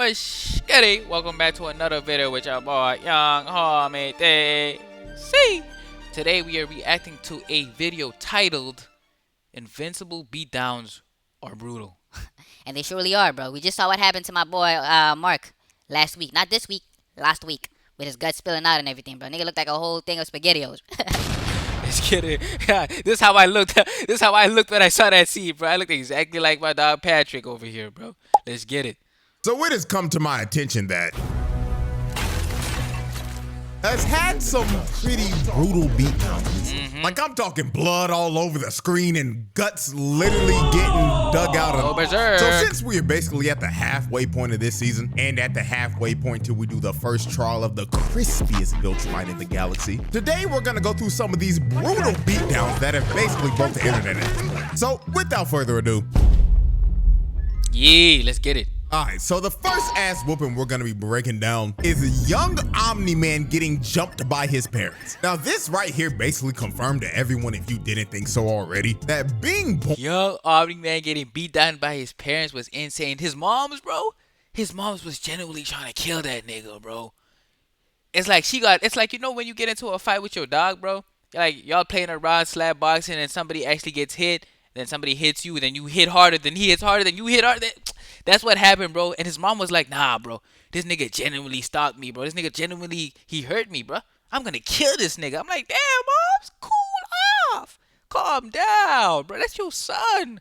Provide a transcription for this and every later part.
What's goody? Welcome back to another video with your boy Young Homie DC. Today we are reacting to a video titled Invincible Beatdowns Are Brutal. And they surely are, bro. We just saw what happened to my boy Mark last week. Not this week, last week. With his guts spilling out and everything, bro. Nigga looked like a whole thing of SpaghettiOs. Let's get it. Yeah, this is how I looked. This is how I looked when I saw that scene, bro. I looked exactly like my dog Patrick over here, bro. Let's get it. So it has come to my attention that has had some pretty brutal beatdowns. Like I'm talking blood all over the screen and guts literally getting dug out of. So since we are basically at the halfway point of this season and at the halfway point till we do the first trial of the crispiest Viltrumite in the galaxy, today we're gonna go through some of these brutal beatdowns that have basically broke the internet. So without further ado, yeah, let's get it. Alright, so the first ass whooping we're gonna be breaking down is young Omni-Man getting jumped by his parents. Now this right here basically confirmed to everyone, if you didn't think so already, that being born young Omni-Man getting beat down by his parents was insane. His moms, bro, his moms was genuinely trying to kill that nigga, bro. It's like, you know when you get into a fight with your dog, bro? Like, y'all playing around slap boxing and somebody actually gets hit, then somebody hits you, then you hit harder, then he hits harder, then you hit harder. That's what happened, bro. And his mom was like, nah, bro. This nigga genuinely stalked me, bro. This nigga genuinely, he hurt me, bro. I'm gonna kill this nigga. I'm like, damn, moms, cool off. Calm down, bro. That's your son.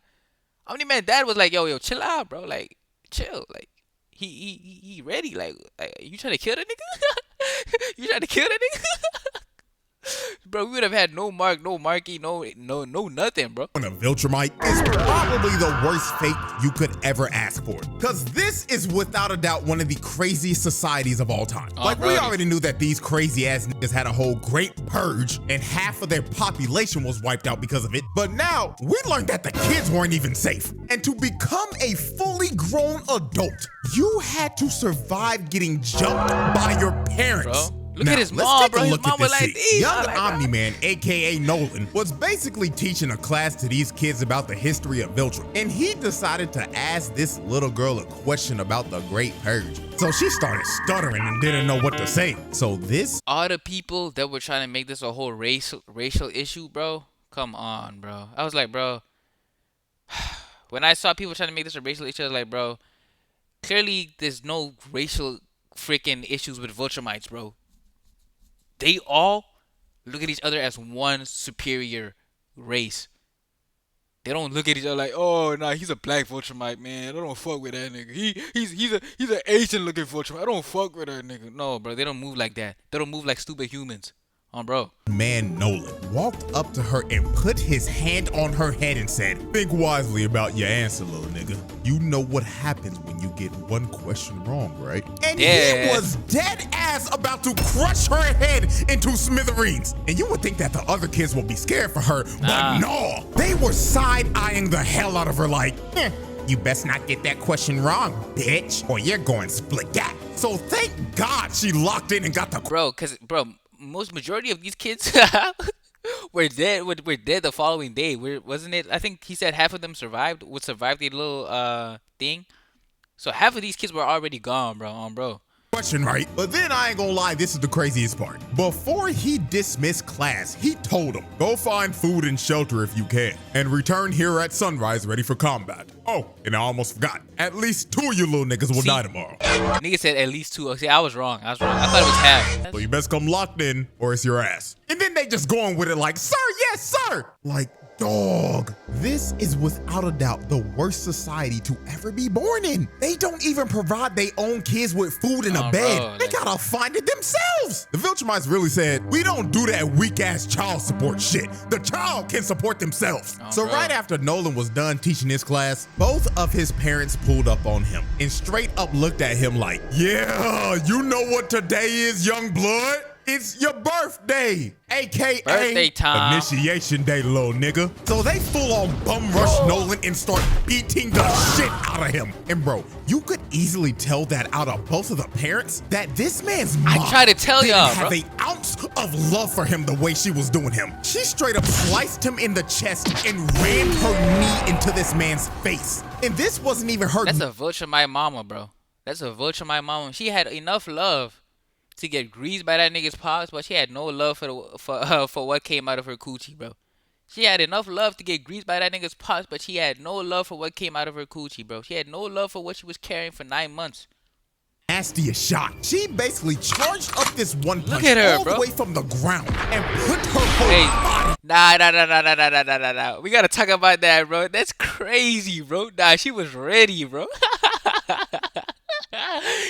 Omni-Man dad was like, yo, chill out, bro. Like, chill. Like, he ready. Like, you trying to kill that nigga? You trying to kill that nigga? Bro, we would have had no Mark, no Marky, no nothing, bro. A Viltrumite is probably the worst fate you could ever ask for. Cause this is without a doubt one of the craziest societies of all time. Like we already knew that these crazy ass niggas had a whole great purge and half of their population was wiped out because of it. But now we learned that the kids weren't even safe. And to become a fully grown adult, you had to survive getting jumped by your parents. Bro. Look at his mom, bro. His mom was like, young Omni-Man, aka Nolan, was basically teaching a class to these kids about the history of Viltrum. And he decided to ask this little girl a question about the Great Purge. So she started stuttering and didn't know what to say. So this... all the people that were trying to make this a whole racial issue, bro. Come on, bro. I was like, bro. When I saw people trying to make this a racial issue, I was like, bro. Clearly, there's no racial freaking issues with Viltrumites, bro. They all look at each other as one superior race. They don't look at each other like, oh, nah, he's a black Viltrumite, man. I don't fuck with that nigga. He's an Asian looking Viltrumite. I don't fuck with that nigga. No, bro, they don't move like that. They don't move like stupid humans. Bro. Man Nolan walked up to her and put his hand on her head and said, think wisely about your answer, little nigga. You know what happens when you get one question wrong, right? And he was dead ass about to crush her head into smithereens. And you would think that the other kids would be scared for her, but no. They were side-eyeing the hell out of her like, you best not get that question wrong, bitch, or you're going split-gat. So thank God she locked in and got the... Bro, majority of these kids were dead. Were dead the following day. Wasn't it? I think he said half of them survived. Would survive the little thing. So half of these kids were already gone, bro. Question, right? But then I ain't gonna lie, this is the craziest part. Before he dismissed class, he told them, go find food and shelter if you can, and return here at sunrise ready for combat. Oh, and I almost forgot. At least 2 of you little niggas will die tomorrow. Nigga said at least 2. See, I was wrong. I thought it was half. So you best come locked in or it's your ass. And then they just going with it like, sir, yes, sir. Like, dog, this is without a doubt the worst society to ever be born in. They don't even provide their own kids with food and a bed. Bro, they gotta find it themselves. The Viltrumites really said, we don't do that weak ass child support shit. The child can support themselves. So right after Nolan was done teaching his class, both of his parents pulled up on him and straight up looked at him like, yeah, you know what today is, young blood? It's your birthday, aka birthday time. Initiation day, little nigga. So they full on bum rush Nolan and start beating the shit out of him. And bro, you could easily tell that out of both of the parents that this man's mom I try to tell y'all, have an ounce of love for him the way she was doing him. She straight up sliced him in the chest and rammed her knee into this man's face. And this wasn't even her. That's a Viltrumite mama, bro. That's a vulture, my mom. She had enough love to get greased by that nigga's pops, but she had no love for what came out of her coochie, bro. She had enough love to get greased by that nigga's pops, but she had no love for what came out of her coochie, bro. She had no love for what she was carrying for 9 months. Nastiest shot. She basically charged up this one punch at her, all bro. the way from the ground and put her whole Hey, body. nah. We gotta talk about that, bro. That's crazy, bro. Nah, she was ready, bro.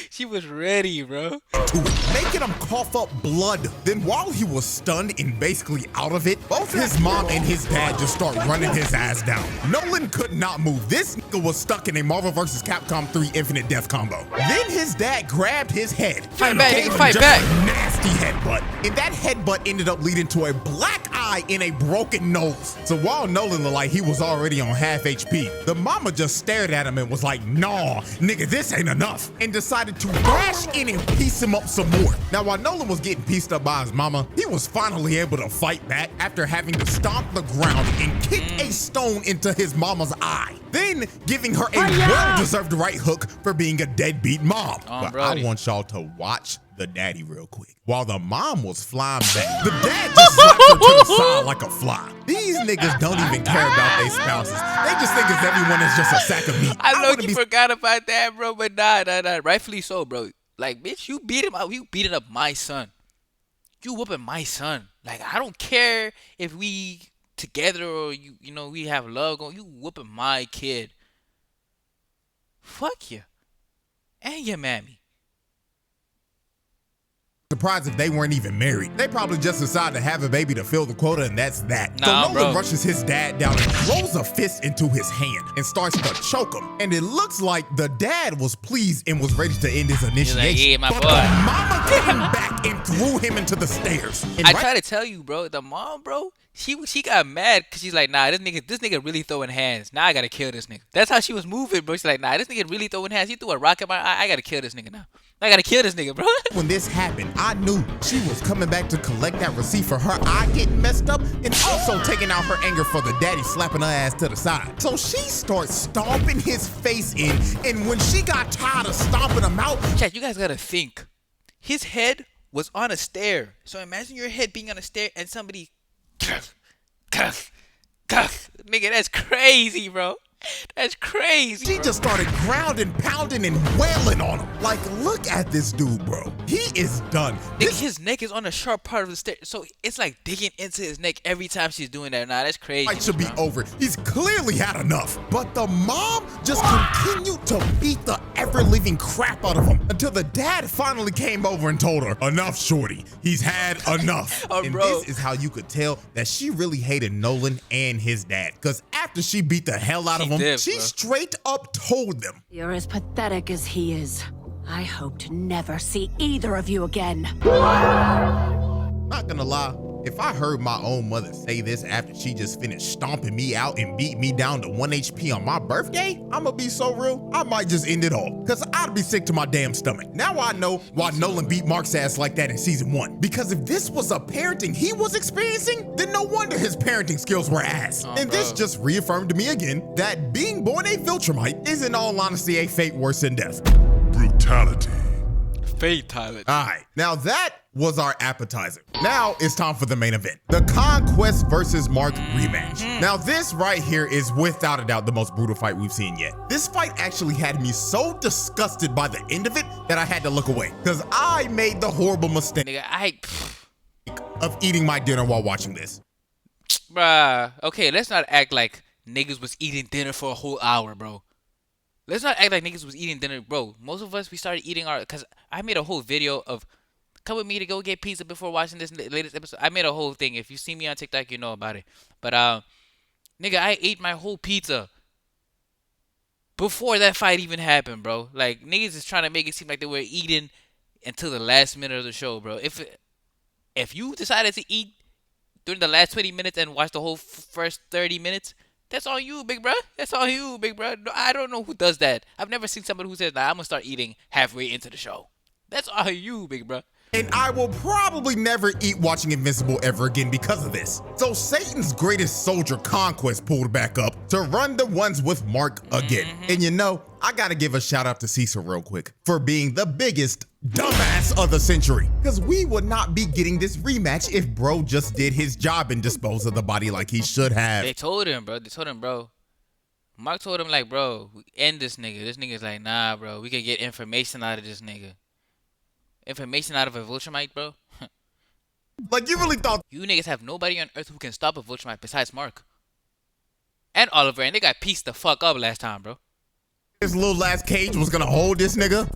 She was ready, bro. To it, making him cough up blood. Then while he was stunned and basically out of it, both his mom and his dad just start running his ass down. Nolan could not move. This nigga was stuck in a Marvel vs. Capcom 3 Infinite Death combo. Then his dad grabbed his head. Fight and back, gave nigga, him fight just back. a nasty headbutt. And that headbutt ended up leading to a black eye and a broken nose. So while Nolan looked like he was already on half HP, the mama just stared at him and was like, nah, nigga, this ain't enough. And decided to dash in and piece him up some more. Now, while Nolan was getting pieced up by his mama, he was finally able to fight back after having to stomp the ground and kick a stone into his mama's eye. Then giving her a well-deserved right hook for being a deadbeat mom. But Brody. I want y'all to watch the daddy real quick. While the mom was flying back, the dad just slapped her to the side like a fly. These niggas don't even care about their spouses. They just think it's everyone is just a sack of meat. I wouldn't low-key forgot about that, bro. But nah. Rightfully so, bro. Like, bitch, you beat him up. You beating up my son. You whooping my son. Like, I don't care if we together or you know we have love going. You whooping my kid. Fuck you. And your mammy. surprised if they weren't even married. They probably just decided to have a baby to fill the quota, and that's that. Nah, so Nolan bro. rushes his dad down and throws a fist into his hand and starts to choke him. And it looks like the dad was pleased and was ready to end his initiation. "Yeah, my but boy." the mama came back and threw him into the stairs. And I try to tell you, bro. The mom, bro, she got mad because she's like, nah, this nigga really throwing hands. Now I gotta kill this nigga. That's how she was moving, bro. She's like, nah, this nigga really throwing hands. He threw a rock at my eye. I gotta kill this nigga now. I gotta kill this nigga, bro. When this happened, I knew she was coming back to collect that receipt for her eye getting messed up and also taking out her anger for the daddy slapping her ass to the side. So she starts stomping his face in, and when she got tired of stomping him out, Chat, you guys gotta think. His head was on a stair. So imagine your head being on a stair and somebody nigga, that's crazy, bro. That's crazy. she bro. just started grounding, pounding, and wailing on him. Like, look at this dude, bro. He is done. Nigga, his neck is on the sharp part of the stair, so it's like digging into his neck every time she's doing that. Nah, that's crazy. Fight should be bro. over. He's clearly had enough. But the mom just continued to beat the ever-living crap out of him until the dad finally came over and told her, enough, shorty. He's had enough. Oh, and bro. this is how you could tell that she really hated Nolan and his dad. Because after she beat the hell out of him, did, she bro. straight up told them, You're as pathetic as he is. I hope to never see either of you again. not gonna lie, if I heard my own mother say this after she just finished stomping me out and beat me down to 1 HP on my birthday, I'ma be so real, I might just end it all. Cause I'd be sick to my damn stomach. Now I know why Nolan beat Mark's ass like that in season 1. Because if this was a parenting he was experiencing, then no wonder his parenting skills were ass. And this bro. just reaffirmed to me again that being born a Viltrumite is in all honesty a fate worse than death. Brutality. Fatality. Alright, now that was our appetizer. Now it's time for the main event. The Conquest versus Mark rematch. Now this right here is without a doubt the most brutal fight we've seen yet. This fight actually had me so disgusted by the end of it that I had to look away. Cause I made the horrible mistake Nigga, of eating my dinner while watching this. bruh. Okay, let's not act like niggas was eating dinner for a whole hour, bro. Let's not act like niggas was eating dinner, bro. Most of us, we started eating cause I made a whole video of come with me to go get pizza before watching this latest episode. I made a whole thing. If you see me on TikTok, you know about it. But nigga, I ate my whole pizza before that fight even happened, bro. Like niggas is trying to make it seem like they were eating until the last minute of the show, bro. If you decided to eat during the last 20 minutes and watch the whole first 30 minutes, that's on you, big bro. That's on you, big bro. I don't know who does that. I've never seen somebody who says, nah, I'm gonna start eating halfway into the show. That's on you, big bro. And I will probably never eat watching Invincible ever again because of this. So Satan's greatest soldier, Conquest, pulled back up to run the ones with Mark again. And you know, I gotta give a shout out to Cecil real quick for being the biggest dumbass of the century. Because we would not be getting this rematch if bro just did his job and disposed of the body like he should have. They told him, bro. Mark told him, like, bro, end this nigga. This nigga's like, nah, bro. We can get information out of this nigga. Information out of a Viltrumite, bro. Like, you really thought You niggas have nobody on Earth who can stop a Viltrumite besides Mark. And Oliver, and they got pieced the fuck up last time, bro. this little last cage was gonna hold this nigga?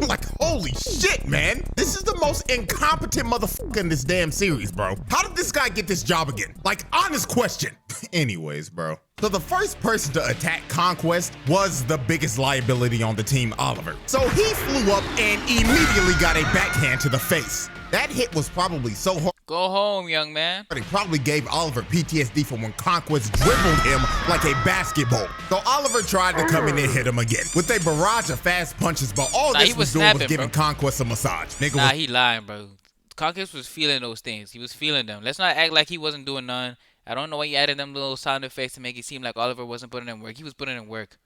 Like, holy shit, man. This is the most incompetent motherfucker in this damn series, bro. How did this guy get this job again? Like, honest question. Anyways, bro. So the first person to attack Conquest was the biggest liability on the team, Oliver. So he flew up and immediately got a backhand to the face. That hit was probably so hard. Go home, young man. It probably gave Oliver PTSD from when Conquest dribbled him like a basketball. So Oliver tried to come in and hit him again with a barrage of fast punches, but all Nah, this he was was doing was snapping, giving bro. Conquest a massage. Nigga Nah, was he lying, bro. Conquest was feeling those things. He was feeling them. Let's not act like he wasn't doing none. I don't know why you added them little sound effects to make it seem like Oliver wasn't putting in work. He was putting in work.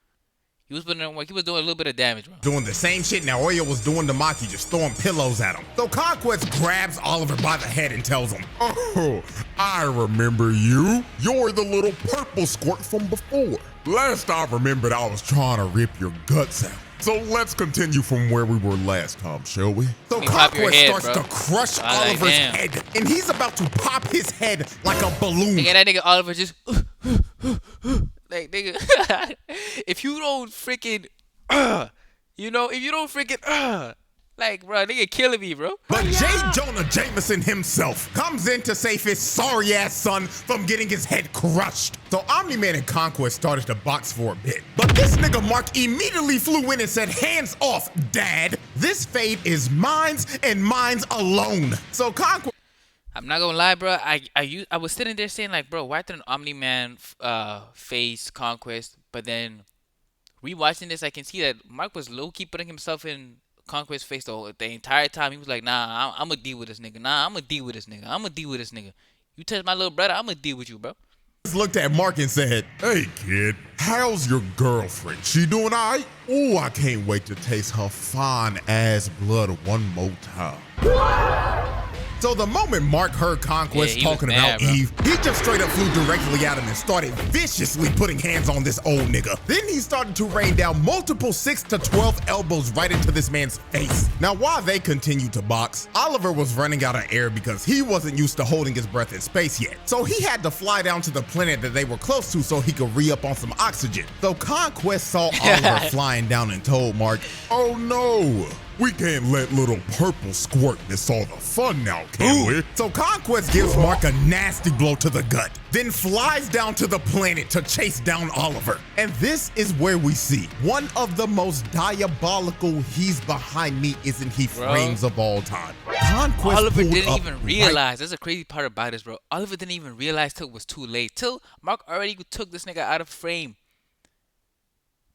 He was putting in work. He was doing a little bit of damage, bro. doing the same shit Naoya was doing to Maki, just throwing pillows at him. So Conquest grabs Oliver by the head and tells him, "Oh, I remember you. You're the little purple squirt from before. Last I remembered, I was trying to rip your guts out. So let's continue from where we were last time, shall we?" So Let me pop your Conquest head, starts bro. to crush I like Oliver's damn. head, and he's about to pop his head like a balloon. Nigga, that nigga Oliver just like, nigga, if you don't freaking you know, if you don't freaking like, bro, nigga killing me, bro. But J. Jonah Jameson himself comes in to save his sorry-ass son from getting his head crushed. So Omni-Man and Conquest started to box for a bit. But this nigga Mark immediately flew in and said, "Hands off, Dad. This fate is mine's and mine's alone." So Conquest I'm not gonna lie, bro. I was sitting there saying, like, bro, why didn't Omni-Man face Conquest? But then rewatching this, I can see that Mark was low-key putting himself in Conquest's face the entire time. He was like, nah, I'm gonna deal with this nigga. Nah, I'm gonna deal with this nigga. I'm gonna deal with this nigga. You touch my little brother, I'm gonna deal with you, bro. looked at Mark and said, "Hey, kid, how's your girlfriend? She doing all right? Oh, I can't wait to taste her fine-ass blood one more time." So the moment Mark heard Conquest Yeah, he was talking mad, about bro. Eve, he just straight up flew directly at him and started viciously putting hands on this old nigga. Then he started to rain down multiple 6 to 12 elbows right into this man's face. Now, while they continued to box, Oliver was running out of air because he wasn't used to holding his breath in space yet. So he had to fly down to the planet that they were close to so he could re-up on some oxygen. So Conquest saw Oliver flying down and told Mark, "Oh no, we can't let little purple squirt miss all the fun now, can we?" So Conquest gives Mark a nasty blow to the gut, then flies down to the planet to chase down Oliver. And this is where we see one of the most diabolical "he's behind me, isn't he" Bro. frames of all time. Conquest Oliver pulled didn't up even right- realize. That's a crazy part about this, bro. Oliver didn't even realize till it was too late. Till Mark already took this nigga out of frame.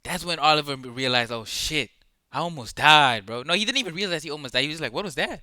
That's when Oliver realized, oh shit, I almost died, bro. No, he didn't even realize he almost died. He was like, what was that?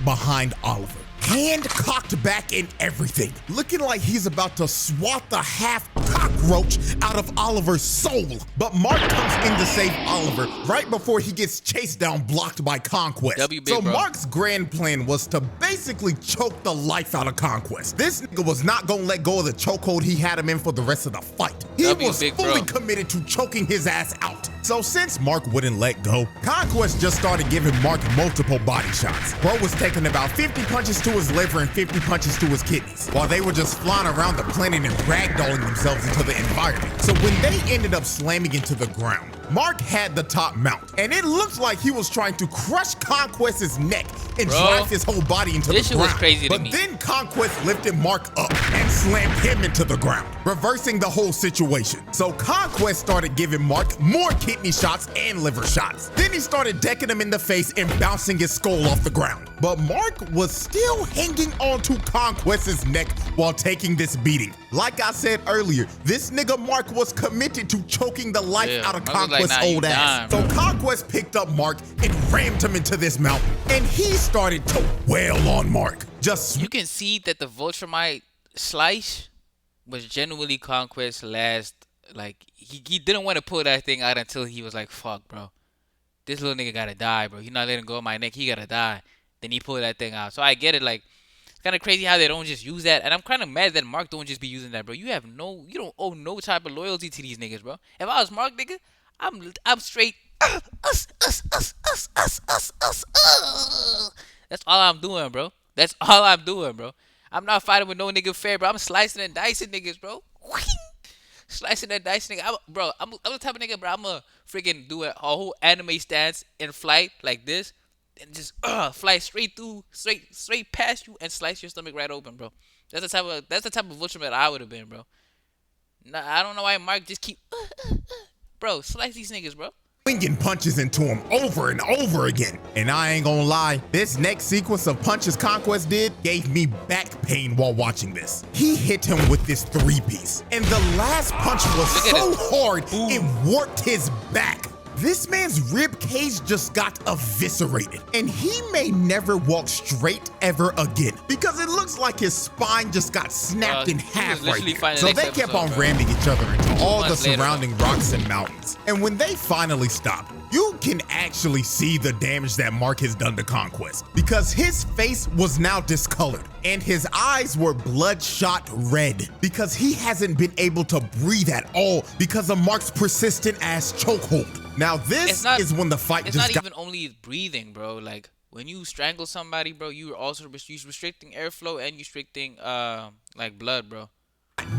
behind Oliver, hand cocked back and everything, looking like he's about to swat the half cockroach out of Oliver's soul. But Mark comes in to save Oliver right before he gets chased down, blocked by Conquest. WB, So bro. Mark's grand plan was to basically choke the life out of Conquest. This nigga was not gonna let go of the chokehold he had him in for the rest of the fight. He W, was big fully bro. committed to choking his ass out. So since Mark wouldn't let go, Conquest just started giving Mark multiple body shots. Bro was taking about 50 punches to his liver and 50 punches to his kidneys, while they were just flying around the planet and ragdolling themselves into the environment. So when they ended up slamming into the ground, Mark had the top mount, and it looked like he was trying to crush Conquest's neck and Bro, drive his whole body into this the shit was ground. crazy to But me. then Conquest lifted Mark up and and slammed him into the ground, reversing the whole situation. So Conquest started giving Mark more kidney shots and liver shots. Then he started decking him in the face and bouncing his skull off the ground. But Mark was still hanging onto Conquest's neck while taking this beating. Like I said earlier, this nigga Mark was committed to choking the life out of Conquest's old ass. So Conquest picked up Mark and rammed him into this mountain, and he started to wail on Mark. You can see that the Viltrumite slice was genuinely Conquest's last. Like he didn't want to pull that thing out until he was like, "Fuck, bro, this little nigga gotta die, bro. He's not letting go of my neck. He gotta die." Then he pulled that thing out. So I get it. Like, it's kind of crazy how they don't just use that, and I'm kind of mad that Mark don't just be using that, bro. You don't owe no type of loyalty to these niggas, bro. If I was Mark, nigga, I'm straight. Us. That's all I'm doing, bro. That's all I'm doing, bro. I'm not fighting with no nigga fair, bro. I'm slicing and dicing niggas, bro. Slicing and dicing nigga. I'm the type of nigga, bro. I'm gonna freaking do a whole anime stance in flight like this, and just fly straight through, straight past you and slice your stomach right open, bro. That's the type of Viltrumite I would have been, bro. Nah, I don't know why Mark just keep, bro. Slice these niggas, bro. Swinging punches into him over and over again. And I ain't gonna lie, this next sequence of punches Conquest did gave me back pain while watching this. He hit him with this 3-piece, and the last punch was so hard it warped his back. This man's rib cage just got eviscerated, and he may never walk straight ever again because it looks like his spine just got snapped in half right here. So they kept on ramming each other into all the surrounding rocks and mountains. And when they finally stopped, you can actually see the damage that Mark has done to Conquest because his face was now discolored and his eyes were bloodshot red because he hasn't been able to breathe at all because of Mark's persistent ass chokehold. Now this is when the fight just got— It's not even only breathing, bro. Like when you strangle somebody, bro, you're also restricting airflow and restricting like blood, bro.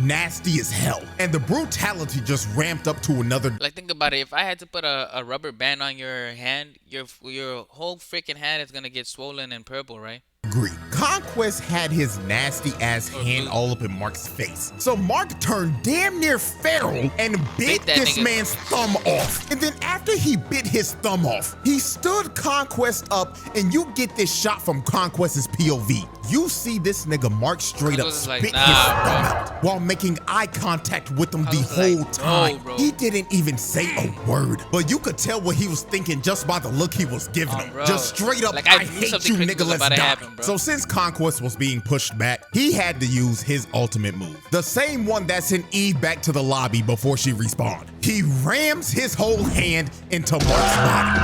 Nasty as hell, and the brutality just ramped up to another. Like, think about it. If I had to put a rubber band on your hand, your whole freaking hand is gonna get swollen and purple, right? Agree. Conquest had his nasty ass hand all up in Mark's face. So Mark turned damn near feral and bit this man's thumb off. And then after he bit his thumb off, he stood Conquest up, and you get this shot from Conquest's POV. You see this nigga Mark straight up spit his thumb out while making eye contact with him the whole time. He didn't even say a word, but you could tell what he was thinking just by the look he was giving him. Just straight up, like, I hate you, nigga, let's die. So since Conquest was being pushed back, he had to use his ultimate move. The same one that sent Eve back to the lobby before she respawned. He rams his whole hand into Mark's body.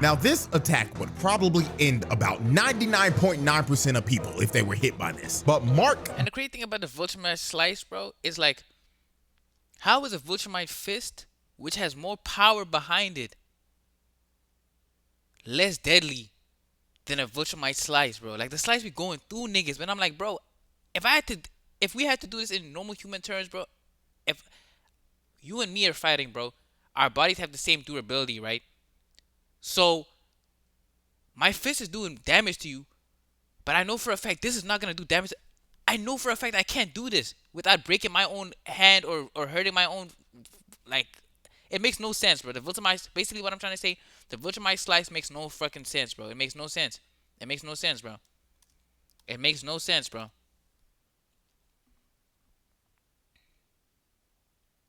Now this attack would probably end about 99.9% of people if they were hit by this. But Mark— And the crazy thing about the Viltrumite slice, bro, is like, how is a Viltrumite fist, which has more power behind it, less deadly than a Viltrumite slice, bro? Like, the slice be going through niggas, but I'm like, bro, if we had to do this in normal human terms, bro, if you and me are fighting, bro, our bodies have the same durability, right? So my fist is doing damage to you, but I know for a fact this is not gonna do damage. I know for a fact I can't do this without breaking my own hand or hurting my own, like, it makes no sense, bro. The Viltrumite, basically what I'm trying to say, the Viltrumite slice makes no fucking sense, bro. It makes no sense. It makes no sense, bro. It makes no sense, bro.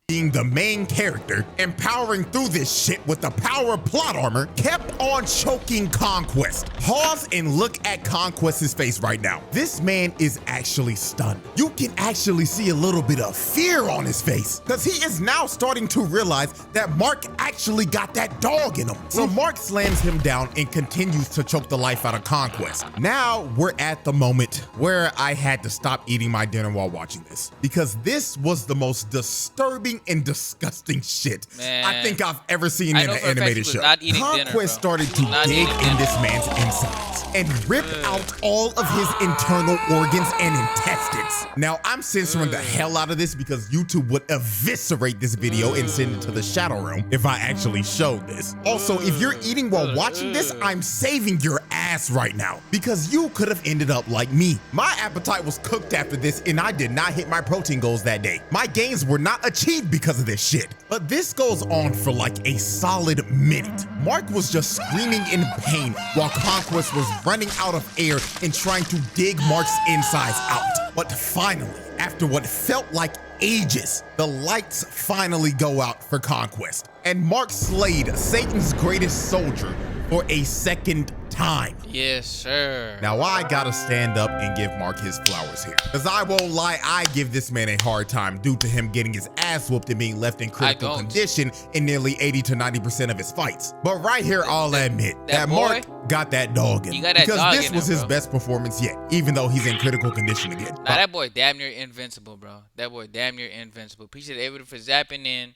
Being the main character, empowering through this shit with the power of plot armor, kept on choking Conquest. Pause and look at Conquest's face right now. This man is actually stunned. You can actually see a little bit of fear on his face because he is now starting to realize that Mark actually got that dog in him. So Mark slams him down and continues to choke the life out of Conquest. Now we're at the moment where I had to stop eating my dinner while watching this because this was the most disturbing and disgusting shit I think I've ever seen in an animated show. Conquest started to dig in this man's insides and rip out all of his internal organs and intestines. Now, I'm censoring the hell out of this because YouTube would eviscerate this video and send it to the Shadow Realm if I actually showed this. Also, if you're eating while watching this, I'm saving your ass ass right now because you could have ended up like me. My appetite was cooked after this and I did not hit my protein goals that day. My gains were not achieved because of this shit. But this goes on for like a solid minute. Mark was just screaming in pain while Conquest was running out of air and trying to dig Mark's insides out. But finally, after what felt like ages, the lights finally go out for Conquest, and Mark slayed Satan's greatest soldier for a second time. Yes, sir. Now I gotta stand up and give Mark his flowers here, because I won't lie, I give this man a hard time due to him getting his ass whooped and being left in critical condition in nearly 80 to 90% of his fights. But right here, I'll admit that Mark got that dog in, because this was his best performance yet, even though he's in critical condition again. Nah, that boy damn near invincible, bro. That boy damn near invincible. Appreciate everyone for zapping in.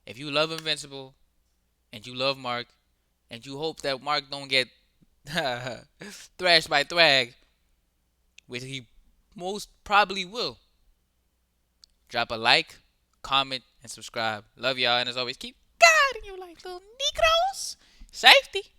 If you love Invincible and you love Mark and you hope that Mark don't get thrashed by Thrag, which he most probably will, drop a like, comment, and subscribe. Love y'all, and as always, keep guiding you like little Negroes. Safety.